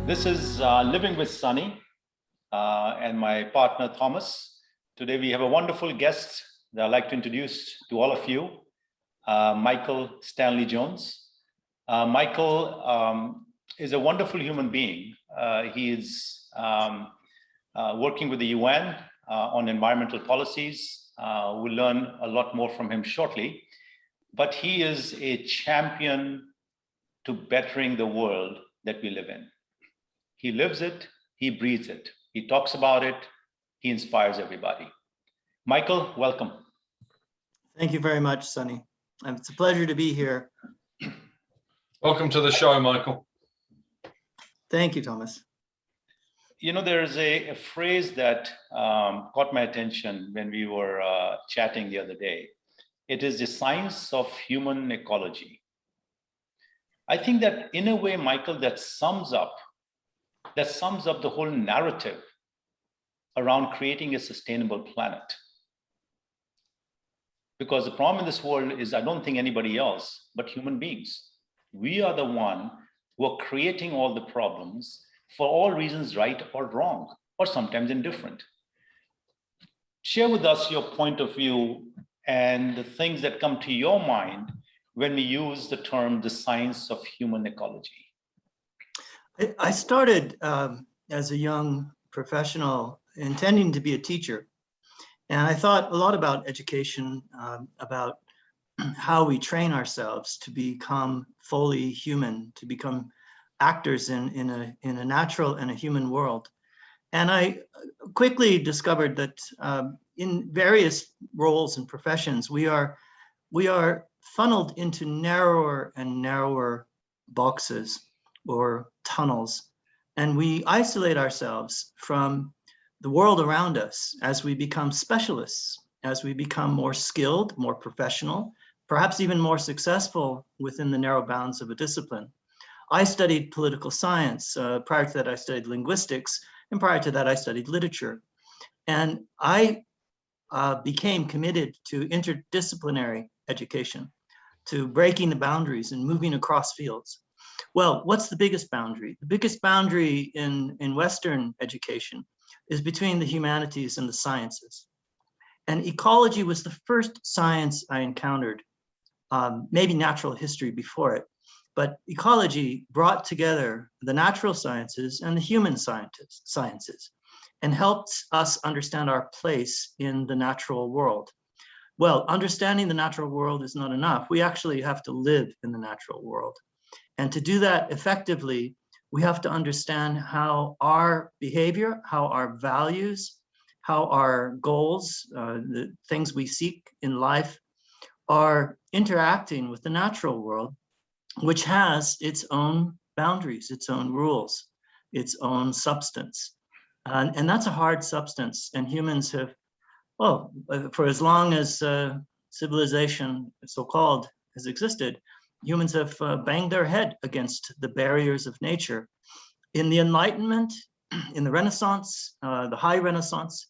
This is Living with Sunny and my partner Thomas. Today we have a wonderful guest that I'd like to introduce to all of you, Michael Stanley Jones. Michael is a wonderful human being. He is working with the UN on environmental policies. We'll learn a lot more from him shortly, but he is a champion to bettering the world that we live in. He lives it, he breathes it, he talks about it, he inspires everybody. Michael, welcome. Thank you very much, Sunny. It's a pleasure to be here. Welcome to the show, Michael. Thank you, Thomas. You know, there's a phrase that caught my attention when we were chatting the other day. It is the science of human ecology. I think that in a way, Michael, that sums up the whole narrative around creating a sustainable planet. Because the problem in this world is, I don't think anybody else but human beings. We are the one who are creating all the problems for all reasons, right or wrong, or sometimes indifferent. Share with us your point of view and the things that come to your mind when we use the term the science of human ecology. I started as a young professional intending to be a teacher. And I thought a lot about education, about how we train ourselves to become fully human, to become actors in a natural and a human world. And I quickly discovered that in various roles and professions, we are funneled into narrower and narrower boxes or tunnels, and we isolate ourselves from the world around us as we become specialists, as we become more skilled, more professional, perhaps even more successful within the narrow bounds of a discipline. I studied political science. Prior to that, I studied linguistics, and prior to that, I studied literature. And I became committed to interdisciplinary education, to breaking the boundaries and moving across fields. Well, what's the biggest boundary? The biggest boundary in Western education is between the humanities and the sciences. And ecology was the first science I encountered, maybe natural history before it, but ecology brought together the natural sciences and the human sciences and helped us understand our place in the natural world. Well, understanding the natural world is not enough. We actually have to live in the natural world. And to do that effectively, we have to understand how our behavior, how our values, how our goals, the things we seek in life are interacting with the natural world, which has its own boundaries, its own rules, its own substance. And that's a hard substance. And humans have, well, for as long as civilization, so-called, has existed, humans have banged their head against the barriers of nature. In the Enlightenment, in the Renaissance, the High Renaissance,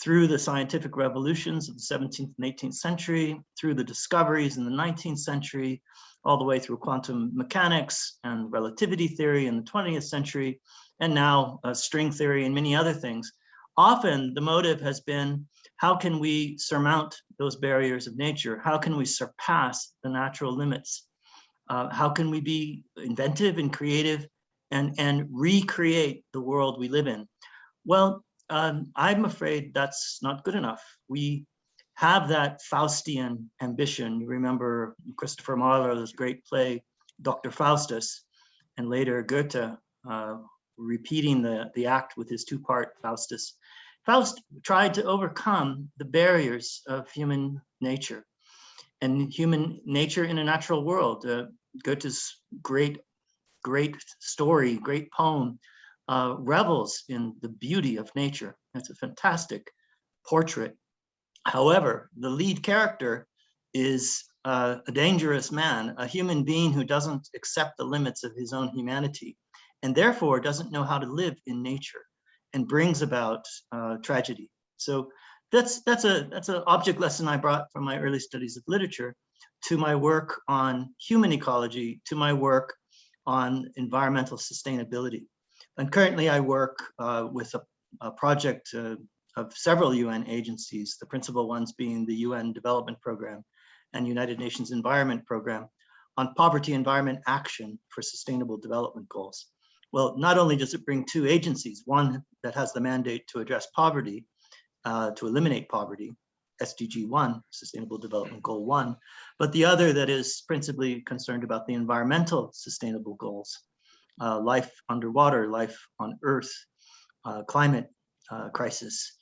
through the scientific revolutions of the 17th and 18th century, through the discoveries in the 19th century, all the way through quantum mechanics and relativity theory in the 20th century, and now string theory and many other things. Often the motive has been, how can we surmount those barriers of nature? How can we surpass the natural limits? How can we be inventive and creative and recreate the world we live in? Well, I'm afraid that's not good enough. We have that Faustian ambition. You remember Christopher Marlowe's great play, Dr. Faustus, and later Goethe repeating the act with his two-part Faustus. Faust tried to overcome the barriers of human nature and human nature in a natural world. Goethe's great story, great poem, revels in the beauty of nature. It's a fantastic portrait. However, the lead character is a dangerous man, a human being who doesn't accept the limits of his own humanity, and therefore doesn't know how to live in nature, and brings about tragedy. So that's an object lesson I brought from my early studies of literature to my work on human ecology, to my work on environmental sustainability. And currently I work with a project of several UN agencies, the principal ones being the UN Development Program and United Nations Environment Program, on Poverty-Environment Action for Sustainable Development Goals. Well, not only does it bring two agencies, one that has the mandate to address poverty, to eliminate poverty, SDG 1, Sustainable Development Goal 1, but the other that is principally concerned about the environmental sustainable goals, life underwater, life on Earth, climate crisis,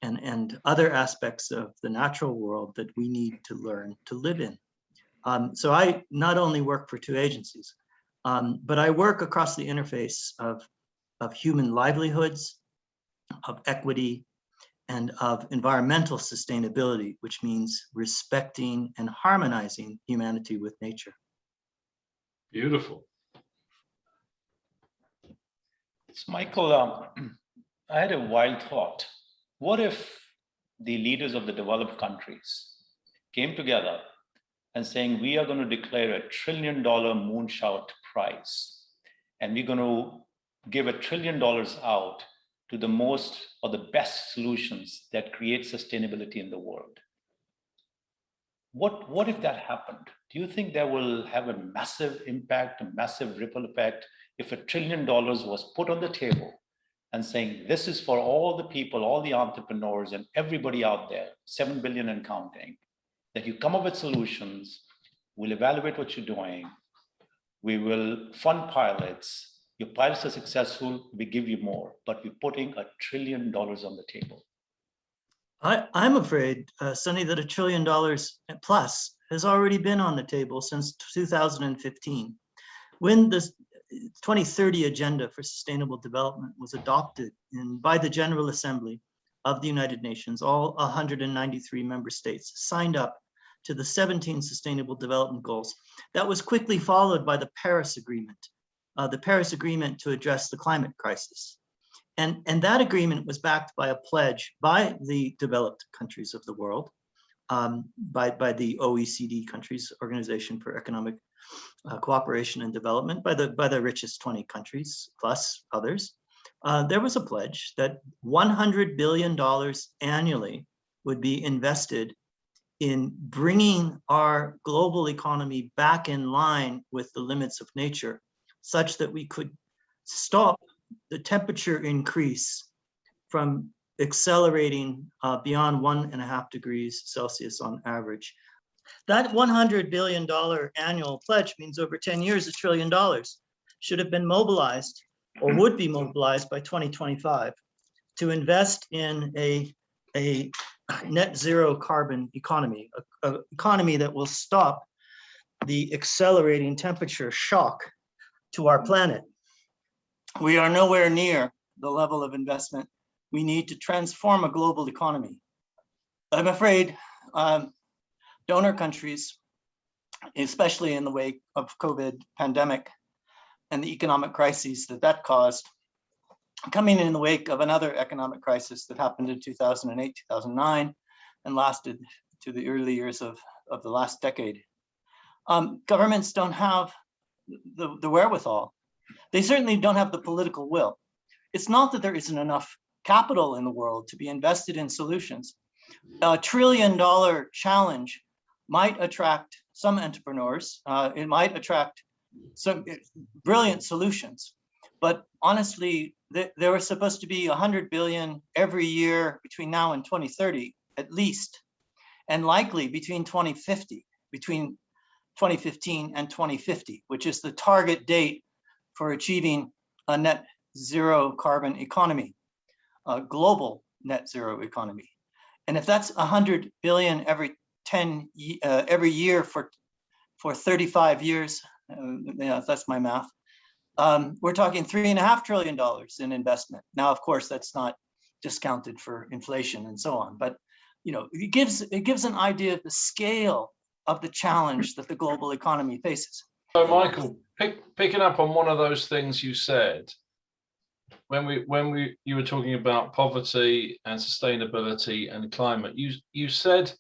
and other aspects of the natural world that we need to learn to live in. So I not only work for two agencies, but I work across the interface of human livelihoods, of equity, and of environmental sustainability, which means respecting and harmonizing humanity with nature. Beautiful. So Michael, I had a wild thought. What if the leaders of the developed countries came together and saying, we are going to declare $1 trillion moonshot prize, and we're going to give $1 trillion out to the most or the best solutions that create sustainability in the world? What if that happened? Do you think that will have a massive impact, a massive ripple effect, if $1 trillion was put on the table and saying, this is for all the people, all the entrepreneurs and everybody out there, 7 billion and counting, that you come up with solutions, we'll evaluate what you're doing, we will fund pilots, your pilots are successful, we give you more, but we're putting $1 trillion on the table. I'm afraid, Sunny, that $1 trillion plus has already been on the table since 2015. When the 2030 Agenda for Sustainable Development was adopted by the General Assembly of the United Nations, all 193 member states signed up to the 17 Sustainable Development Goals. That was quickly followed by the Paris Agreement to address the climate crisis. And that agreement was backed by a pledge by the developed countries of the world, by the OECD countries, Organization for Economic Cooperation and Development, by the richest 20 countries plus others. There was a pledge that $100 billion annually would be invested in bringing our global economy back in line with the limits of nature, such that we could stop the temperature increase from accelerating beyond 1.5 degrees Celsius on average. That $100 billion annual pledge means over 10 years, $1 trillion should have been mobilized or would be mobilized by 2025 to invest in a net zero carbon economy, an economy that will stop the accelerating temperature shock to our planet. We are nowhere near the level of investment we need to transform a global economy. I'm afraid donor countries, especially in the wake of COVID pandemic and the economic crises that caused, coming in the wake of another economic crisis that happened in 2008, 2009, and lasted to the early years of the last decade. Governments don't have the wherewithal. They certainly don't have the political will. It's not that there isn't enough capital in the world to be invested in solutions. $1 trillion challenge might attract some entrepreneurs. It might attract some brilliant solutions. But honestly, there was supposed to be 100 billion every year between now and 2030, at least, and likely between 2050, between 2015 and 2050, which is the target date for achieving a net zero carbon economy, a global net zero economy. And if that's 100 billion every year for 35 years, yeah, that's my math. We're talking $3.5 trillion in investment. Now, of course, that's not discounted for inflation and so on, but it gives an idea of the scale of the challenge that the global economy faces. So, Michael, picking up on one of those things you said, when you were talking about poverty and sustainability and climate, you said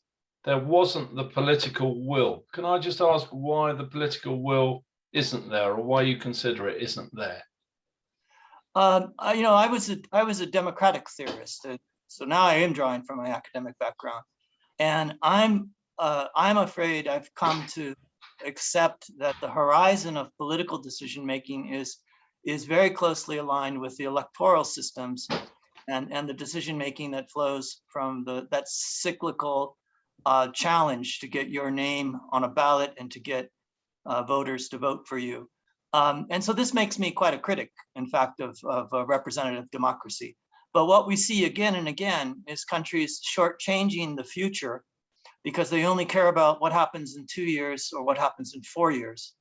there wasn't the political will. Can I just ask why the political will isn't there, or why you consider it isn't there? I was a democratic theorist, so now I am drawing from my academic background, and I'm afraid I've come to accept that the horizon of political decision making is very closely aligned with the electoral systems and the decision making that flows from that cyclical challenge to get your name on a ballot and to get voters to vote for you. And so this makes me quite a critic, in fact, of representative democracy. But what we see again and again is countries shortchanging the future because they only care about what happens in 2 years or what happens in 4 years.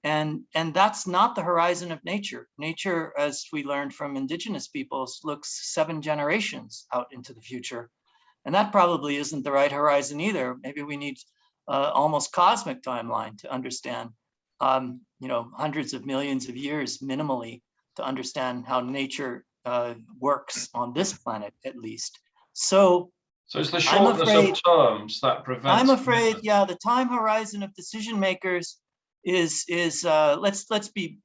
And that's not the horizon of nature. Nature, as we learned from indigenous peoples, looks 7 generations out into the future. And that probably isn't the right horizon either. Maybe we need almost cosmic timeline to understand, hundreds of millions of years minimally to understand how nature works on this planet, at least. So it's the shortness of terms that prevents. I'm afraid, yeah, the time horizon of decision makers is let's be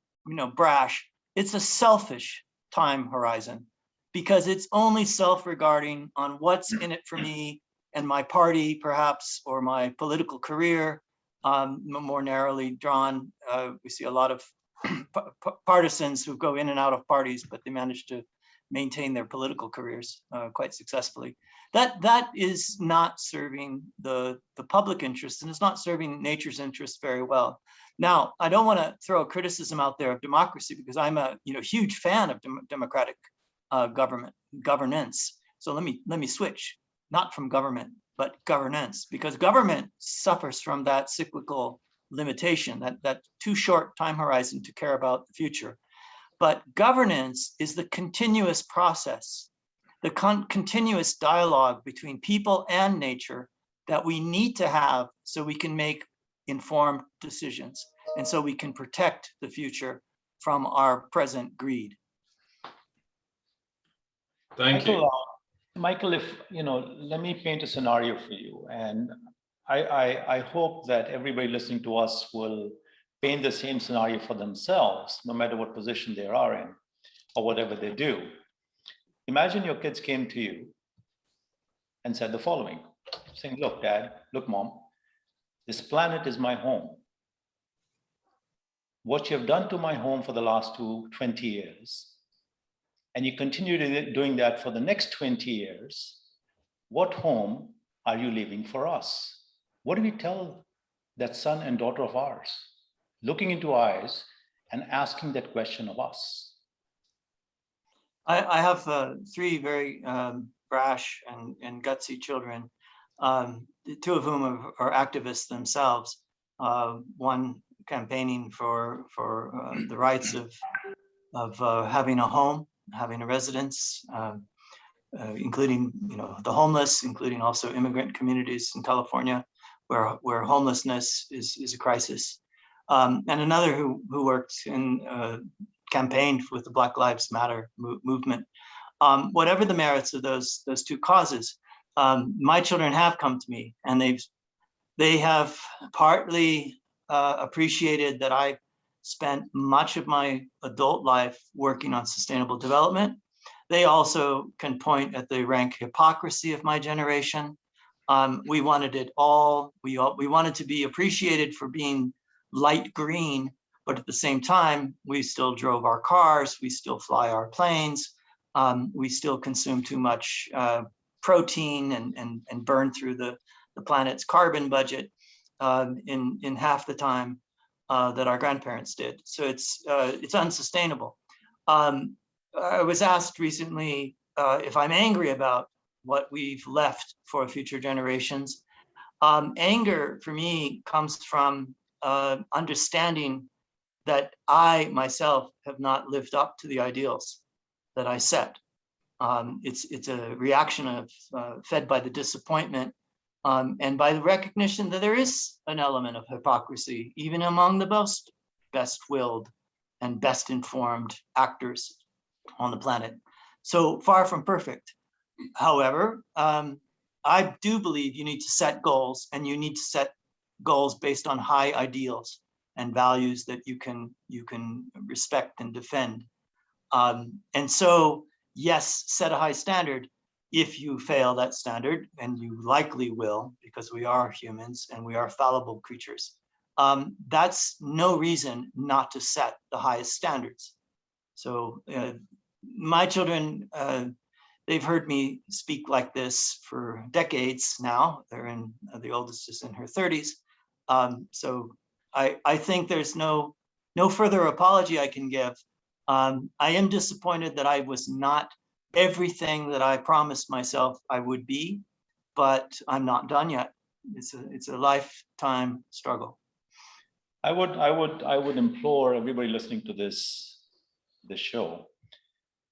brash. It's a selfish time horizon because it's only self-regarding on what's in it for me and my party, perhaps, or my political career. More narrowly drawn, we see a lot of partisans who go in and out of parties, but they manage to maintain their political careers quite successfully. That is not serving the public interest, and it's not serving nature's interest very well. Now, I don't want to throw a criticism out there of democracy because I'm a huge fan of democratic governance. So let me switch, not from government, but governance, because government suffers from that cyclical limitation, that too short time horizon to care about the future. But governance is the continuous process, the continuous dialogue between people and nature that we need to have so we can make informed decisions and so we can protect the future from our present greed. Thank you. Michael, let me paint a scenario for you. And I hope that everybody listening to us will paint the same scenario for themselves, no matter what position they are in or whatever they do. Imagine your kids came to you and said the following, saying, look, Dad, look, Mom, this planet is my home. What you have done to my home for the last 20 years, and you continue doing that for the next 20 years, what home are you leaving for us? What do we tell that son and daughter of ours, looking into eyes and asking that question of us? I have 3 very brash and gutsy children, 2 of whom are activists themselves. One campaigning for the rights of having a home, having a residence, including the homeless, including also immigrant communities in California, where homelessness is a crisis, and another who worked in campaigned with the Black Lives Matter movement. Whatever the merits of those 2 causes, my children have come to me, and they have partly appreciated that I spent much of my adult life working on sustainable development. They also can point at the rank hypocrisy of my generation. We wanted it all. We wanted to be appreciated for being light green, but at the same time, we still drove our cars, we still fly our planes, we still consume too much protein and burn through the planet's carbon budget in half the time that our grandparents did. So it's unsustainable. I was asked recently if I'm angry about what we've left for future generations. Anger for me comes from understanding that I myself have not lived up to the ideals that I set. It's a reaction of fed by the disappointment and by the recognition that there is an element of hypocrisy, even among the best-willed and best-informed actors on the planet. So far from perfect. However, I do believe you need to set goals, and you need to set goals based on high ideals and values that you can respect and defend. And so, yes, set a high standard. If you fail that standard, and you likely will, because we are humans and we are fallible creatures, that's no reason not to set the highest standards. So my children, they've heard me speak like this for decades now. They're in, the oldest is in her 30s. So I think there's no further apology I can give. I am disappointed that I was not everything that I promised myself I would be, but I'm not done yet. It's a lifetime struggle. I would implore everybody listening to this show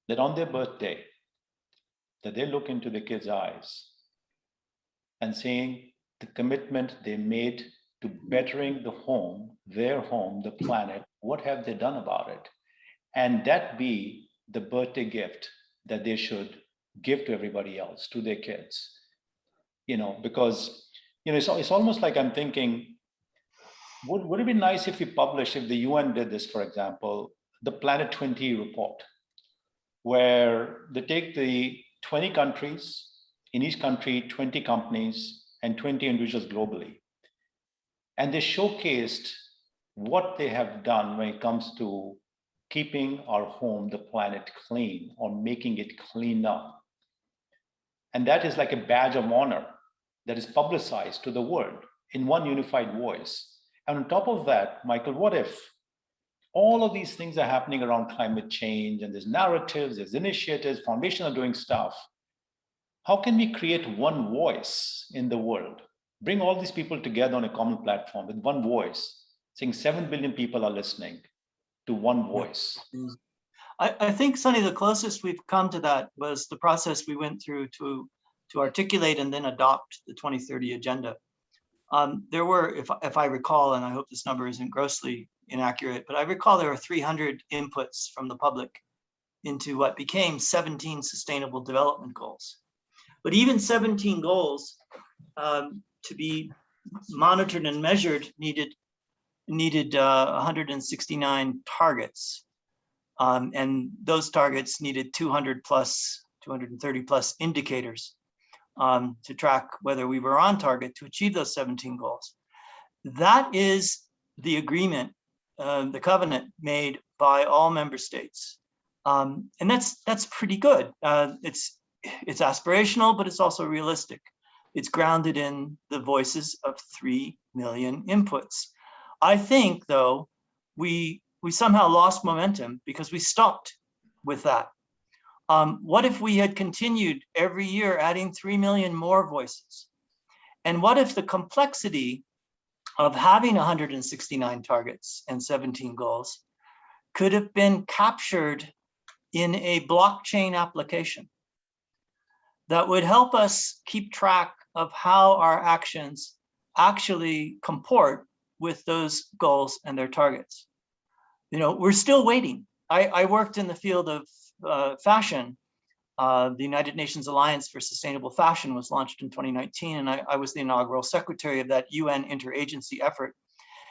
that on their birthday, that they look into the kids' eyes and saying the commitment they made to bettering the home, their home, the planet, what have they done about it? And that be the birthday gift that they should give to everybody else, to their kids. Because it's almost like I'm thinking, would it be nice if we publish, if the UN did this, for example, the Planet 20 report, where they take the 20 countries, in each country, 20 companies and 20 individuals globally, and they showcased what they have done when it comes to keeping our home, the planet, clean, or making it cleaner. And that is like a badge of honor that is publicized to the world in one unified voice. And on top of that, Michael, what if all of these things are happening around climate change, and there's narratives, there's initiatives, foundations are doing stuff. How can we create one voice in the world? Bring all these people together on a common platform with one voice, saying 7 billion people are listening to one voice. I think, Sonny, the closest we've come to that was the process we went through to articulate and then adopt the 2030 agenda. There were, if I recall, and I hope this number isn't grossly inaccurate, but I recall there were 300 inputs from the public into what became 17 sustainable development goals. But even 17 goals to be monitored and measured needed 169 targets. And those targets needed 230 plus indicators to track whether we were on target to achieve those 17 goals. That is the agreement, the covenant made by all member states. And that's pretty good. It's aspirational, but it's also realistic. It's grounded in the voices of 3 million inputs. I think, though, we somehow lost momentum because we stopped with that. What if we had continued every year adding 3 million more voices? And what if the complexity of having 169 targets and 17 goals could have been captured in a blockchain application that would help us keep track of how our actions actually comport with those goals and their targets? We're still waiting. I worked in the field of fashion. The United Nations Alliance for Sustainable Fashion was launched in 2019, and I was the inaugural secretary of that UN interagency effort.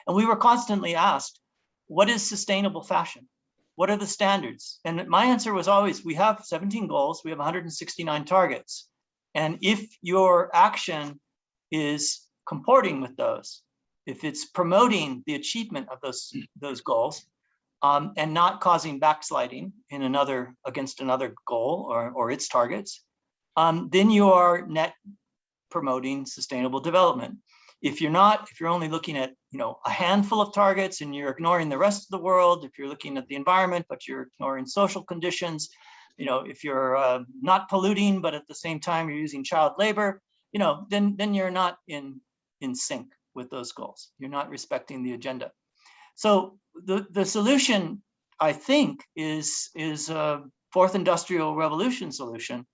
And we were constantly asked, what is sustainable fashion? What are the standards? And my answer was always, we have 17 goals, we have 169 targets. And if your action is comporting with those, if it's promoting the achievement of those goals, and not causing backsliding in against another goal or its targets, then you are net promoting sustainable development. If you're only looking at a handful of targets and you're ignoring the rest of the world, if you're looking at the environment but you're ignoring social conditions, if you're not polluting but at the same time you're using child labor, then you're not in sync with those goals. You're not respecting the agenda. So the solution, I think, is a fourth industrial revolution solution,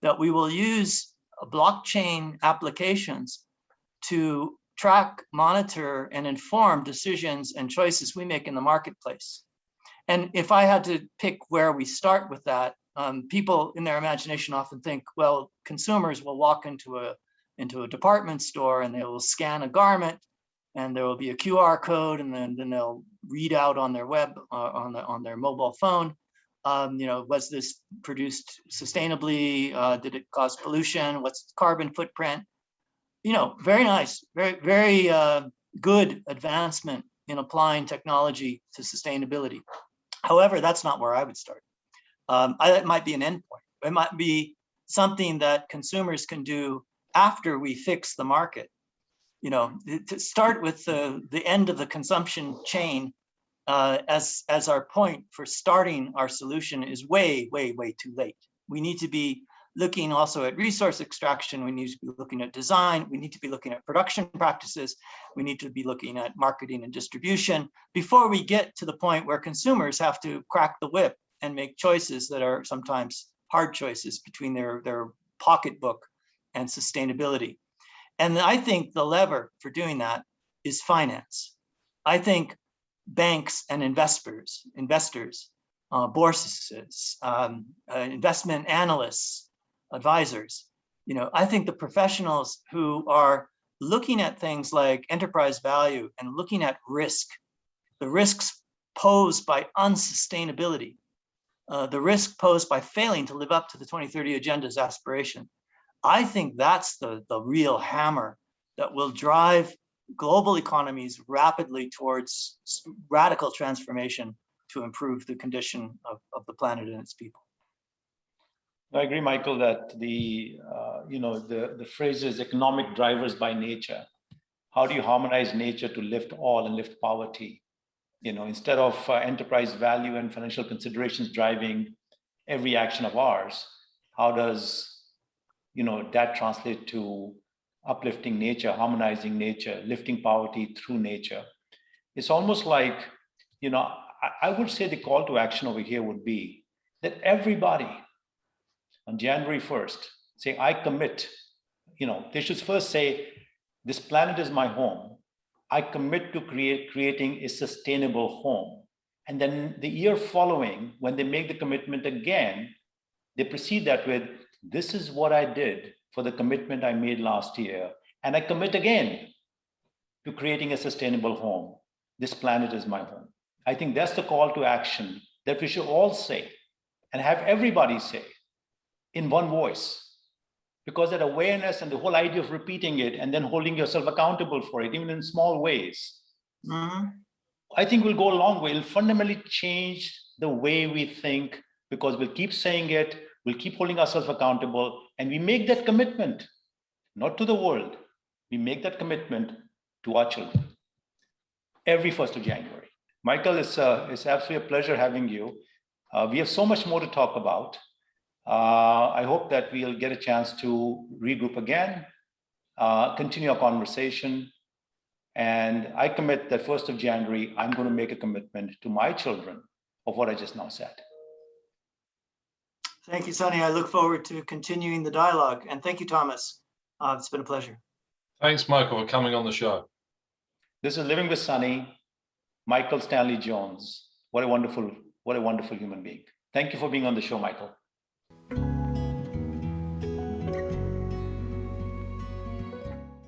that we will use blockchain applications to track, monitor, and inform decisions and choices we make in the marketplace. And if I had to pick where we start with that, people in their imagination often think, well, consumers will walk into a department store and they will scan a garment, and there will be a QR code, and then they'll read out on their web, on their mobile phone, Was this produced sustainably? Did it cause pollution? What's the carbon footprint? Very nice, very, very good advancement in applying technology to sustainability. However, that's not where I would start. It might be an endpoint. It might be something that consumers can do after we fix the market. To start with the end of the consumption chain as our point for starting our solution is way, way, way too late. We need to be looking also at resource extraction. We need to be looking at design. We need to be looking at production practices. We need to be looking at marketing and distribution before we get to the point where consumers have to crack the whip and make choices that are sometimes hard choices between their pocketbook and sustainability. And I think the lever for doing that is finance. I think banks and investors, bourses, investment analysts, advisors, I think the professionals who are looking at things like enterprise value and looking at risk, the risks posed by unsustainability, the risk posed by failing to live up to the 2030 Agenda's aspiration. I think that's the real hammer that will drive global economies rapidly towards radical transformation to improve the condition of the planet and its people. I agree, Michael, that the phrase is economic drivers by nature. How do you harmonize nature to lift all and lift poverty? Instead of enterprise value and financial considerations driving every action of ours, how does that translate to uplifting nature, harmonizing nature, lifting poverty through nature? It's almost like, I would say the call to action over here would be that everybody on January 1st say, I commit, they should first say, this planet is my home. I commit to creating a sustainable home. And then the year following, when they make the commitment again, they proceed that with, this is what I did for the commitment I made last year. And I commit again to creating a sustainable home. This planet is my home. I think that's the call to action that we should all say and have everybody say in one voice. Because that awareness and the whole idea of repeating it and then holding yourself accountable for it, even in small ways, I think will go a long way. It'll fundamentally change the way we think, because we'll keep saying it, we'll keep holding ourselves accountable, and we make that commitment, not to the world, we make that commitment to our children every 1st of January. Michael, it's absolutely a pleasure having you. We have so much more to talk about. I hope that we'll get a chance to regroup again, continue our conversation. And I commit that 1st of January, I'm going to make a commitment to my children of what I just now said. Thank you, Sunny. I look forward to continuing the dialogue. And thank you, Thomas. It's been a pleasure. Thanks, Michael, for coming on the show. This is Living with Sunny, Michael Stanley Jones. What a wonderful human being. Thank you for being on the show, Michael.